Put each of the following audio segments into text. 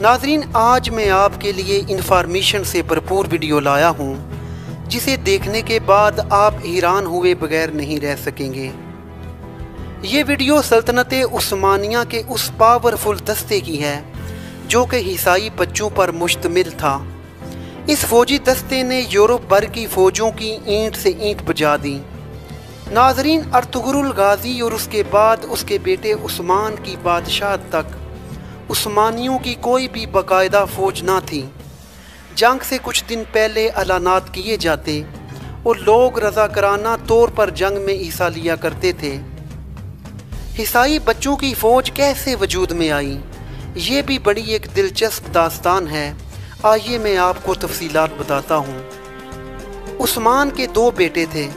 ناظرین، آج میں آپ کے لیے انفارمیشن سے بھرپور ویڈیو لایا ہوں جسے دیکھنے کے بعد آپ حیران ہوئے بغیر نہیں رہ سکیں گے۔ یہ ویڈیو سلطنت عثمانیہ کے اس پاورفل دستے کی ہے جو کہ عیسائی بچوں پر مشتمل تھا۔ اس فوجی دستے نے یورپ بھر کی فوجوں کی اینٹ سے اینٹ بجا دی۔ ناظرین، ارطغرل غازی اور اس کے بعد اس کے بیٹے عثمان کی بادشاہت تک عثمانیوں کی کوئی بھی باقاعدہ فوج نہ تھی۔ جنگ سے کچھ دن پہلے اعلانات کیے جاتے اور لوگ رضاکارانہ طور پر جنگ میں حصہ لیا کرتے تھے۔ عیسائی بچوں کی فوج کیسے وجود میں آئی، یہ بھی بڑی ایک دلچسپ داستان ہے۔ آئیے میں آپ کو تفصیلات بتاتا ہوں۔ عثمان کے دو بیٹے تھے۔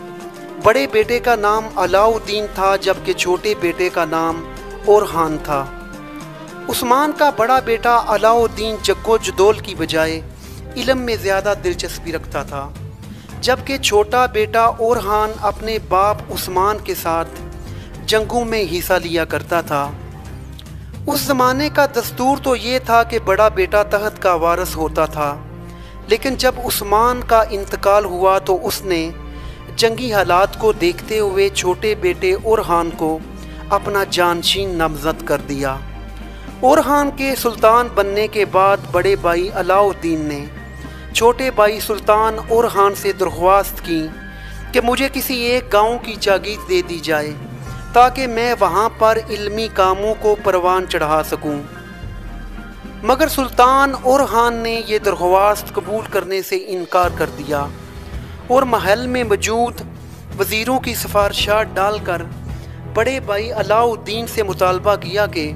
بڑے بیٹے کا نام علاء الدین تھا جبکہ چھوٹے بیٹے کا نام اورحان تھا۔ عثمان کا بڑا بیٹا علاء الدین جگ و جدول کی بجائے علم میں زیادہ دلچسپی رکھتا تھا، جبکہ چھوٹا بیٹا اورحان اپنے باپ عثمان کے ساتھ جنگوں میں حصہ لیا کرتا تھا۔ اس زمانے کا دستور تو یہ تھا کہ بڑا بیٹا تخت کا وارث ہوتا تھا، لیکن جب عثمان کا انتقال ہوا تو اس نے جنگی حالات کو دیکھتے ہوئے چھوٹے بیٹے اورحان کو اپنا جانشین نامزد کر دیا۔ اورحان کے سلطان بننے کے بعد بڑے بھائی علاء الدین نے چھوٹے بھائی سلطان اورحان سے درخواست کی کہ مجھے کسی ایک گاؤں کی جاگیر دے دی جائے تاکہ میں وہاں پر علمی کاموں کو پروان چڑھا سکوں، مگر سلطان اورحان نے یہ درخواست قبول کرنے سے انکار کر دیا اور محل میں موجود وزیروں کی سفارشات ڈال کر بڑے بھائی علاء الدین سے مطالبہ کیا کہ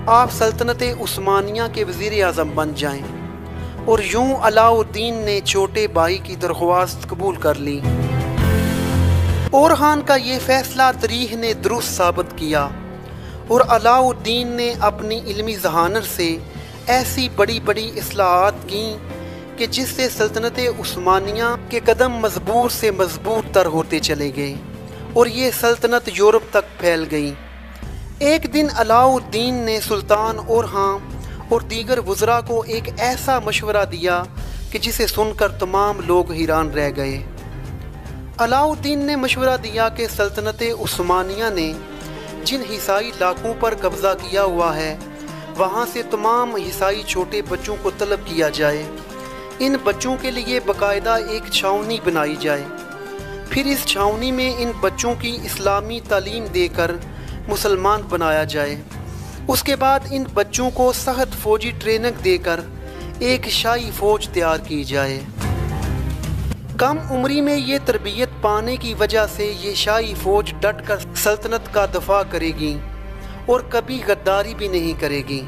آپ سلطنت عثمانیہ کے وزیر اعظم بن جائیں، اور یوں علاء الدین نے چھوٹے بھائی کی درخواست قبول کر لی۔ اورحان کا یہ فیصلہ تاریخ نے درست ثابت کیا اور علاء الدین نے اپنی علمی ذہانت سے ایسی بڑی بڑی اصلاحات کیں کہ جس سے سلطنت عثمانیہ کے قدم مضبوط سے مضبوط تر ہوتے چلے گئے اور یہ سلطنت یورپ تک پھیل گئی۔ ایک دن علاء الدین نے سلطان اورحان اور دیگر وزراء کو ایک ایسا مشورہ دیا کہ جسے سن کر تمام لوگ حیران رہ گئے۔ علاء الدین نے مشورہ دیا کہ سلطنت عثمانیہ نے جن عیسائی علاقوں پر قبضہ کیا ہوا ہے وہاں سے تمام عیسائی چھوٹے بچوں کو طلب کیا جائے، ان بچوں کے لیے باقاعدہ ایک چھاؤنی بنائی جائے، پھر اس چھاؤنی میں ان بچوں کی اسلامی تعلیم دے کر مسلمان بنایا جائے، اس کے بعد ان بچوں کو سخت فوجی ٹریننگ دے کر ایک شاہی فوج تیار کی جائے۔ کم عمری میں یہ تربیت پانے کی وجہ سے یہ شاہی فوج ڈٹ کر سلطنت کا دفاع کرے گی اور کبھی غداری بھی نہیں کرے گی۔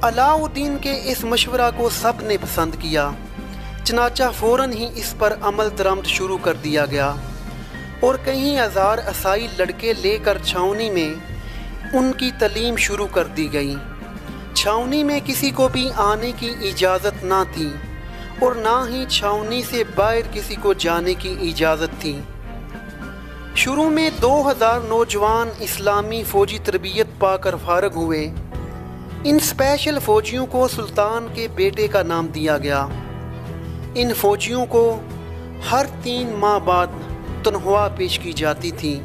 علاء الدین کے اس مشورہ کو سب نے پسند کیا، چنانچہ فوراً ہی اس پر عمل درآمد شروع کر دیا گیا اور کئی ہزار عیسائی لڑکے لے کر چھاؤنی میں ان کی تعلیم شروع کر دی گئی۔ چھاؤنی میں کسی کو بھی آنے کی اجازت نہ تھی اور نہ ہی چھاؤنی سے باہر کسی کو جانے کی اجازت تھی۔ شروع میں 2000 نوجوان اسلامی فوجی تربیت پا کر فارغ ہوئے۔ ان اسپیشل فوجیوں کو سلطان کے بیٹے کا نام دیا گیا۔ ان فوجیوں کو ہر 3 ماہ بعد تنخواہ پیش کی جاتی تھی۔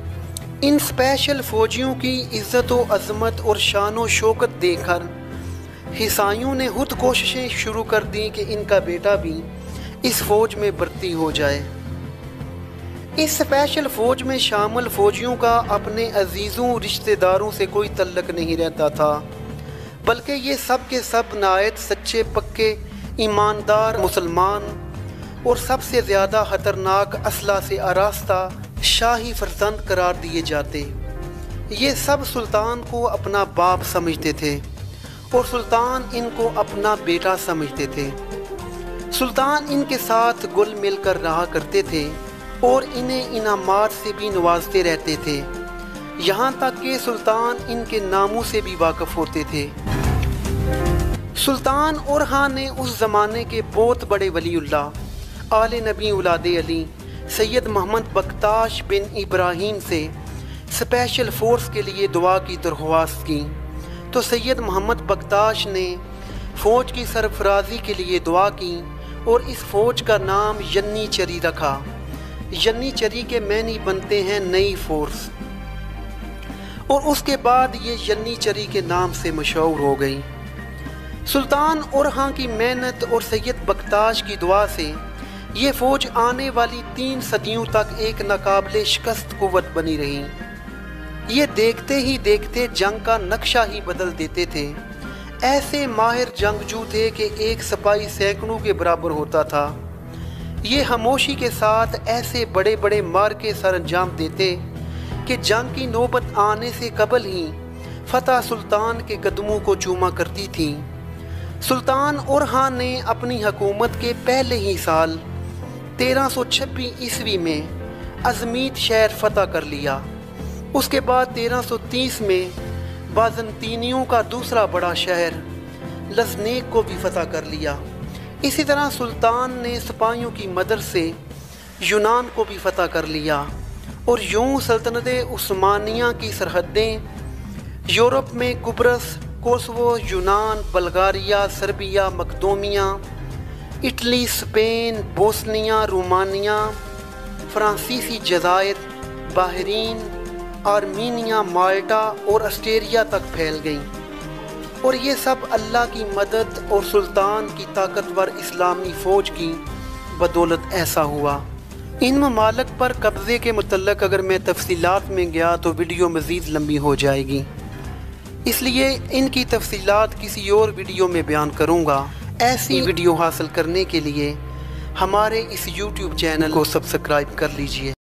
ان اسپیشل فوجیوں کی عزت و عظمت اور شان و شوکت دیکھ کر عیسائیوں نے خود کوششیں شروع کر دیں کہ ان کا بیٹا بھی اس فوج میں بھرتی ہو جائے۔ اس اسپیشل فوج میں شامل فوجیوں کا اپنے عزیزوں رشتہ داروں سے کوئی تعلق نہیں رہتا تھا، بلکہ یہ سب کے سب نہایت سچے پکے ایماندار مسلمان اور سب سے زیادہ خطرناک اسلحہ سے آراستہ شاہی فرزند قرار دیے جاتے۔ یہ سب سلطان کو اپنا باپ سمجھتے تھے اور سلطان ان کو اپنا بیٹا سمجھتے تھے۔ سلطان ان کے ساتھ گل مل کر رہا کرتے تھے اور انہیں انعامات سے بھی نوازتے رہتے تھے، یہاں تک کہ سلطان ان کے ناموں سے بھی واقف ہوتے تھے۔ سلطان اورحان نے اس زمانے کے بہت بڑے ولی اللہ آل نبی اولاد علی سید محمد بختیار بن ابراہیم سے اسپیشل فورس کے لیے دعا کی درخواست کی تو سید محمد بختاش نے فوج کی سرفرازی کے لیے دعا کی اور اس فوج کا نام ینی چری رکھا۔ ینی چری کے معنی بنتے ہیں نئی فورس، اور اس کے بعد یہ ینی چری کے نام سے مشہور ہو گئی۔ سلطان اورہاں کی محنت اور سید بختاش کی دعا سے یہ فوج آنے والی 3 صدیوں تک ایک ناقابل شکست قوت بنی رہی۔ یہ دیکھتے ہی دیکھتے جنگ کا نقشہ ہی بدل دیتے تھے۔ ایسے ماہر جنگجو تھے کہ ایک سپاہی سینکڑوں کے برابر ہوتا تھا۔ یہ خاموشی کے ساتھ ایسے بڑے بڑے معرکے سر انجام دیتے کہ جنگ کی نوبت آنے سے قبل ہی فتح سلطان کے قدموں کو چوما کرتی تھی۔ سلطان اورہاں نے اپنی حکومت کے پہلے ہی سال 1326 عیسوی میں ازمیت شہر فتح کر لیا۔ اس کے بعد 1330 میں بازنطینیوں کا دوسرا بڑا شہر لزنیک کو بھی فتح کر لیا۔ اسی طرح سلطان نے سپاہیوں کی مدد سے یونان کو بھی فتح کر لیا، اور یوں سلطنت عثمانیہ کی سرحدیں یورپ میں قبرص، کوسوو، یونان، بلغاریہ، سربیا، مقدونیہ، اٹلی، اسپین، بوسنیا، رومانیہ، فرانسیسی جزائر، بحرین، آرمینیا، مالٹا اور آسٹریلیا تک پھیل گئیں، اور یہ سب اللہ کی مدد اور سلطان کی طاقتور اسلامی فوج کی بدولت ایسا ہوا۔ ان ممالک پر قبضے کے متعلق اگر میں تفصیلات میں گیا تو ویڈیو مزید لمبی ہو جائے گی، اس لیے ان کی تفصیلات کسی اور ویڈیو میں بیان کروں گا۔ ایسی ویڈیو حاصل کرنے کے لیے ہمارے اس یوٹیوب چینل کو سبسکرائب کر لیجئے۔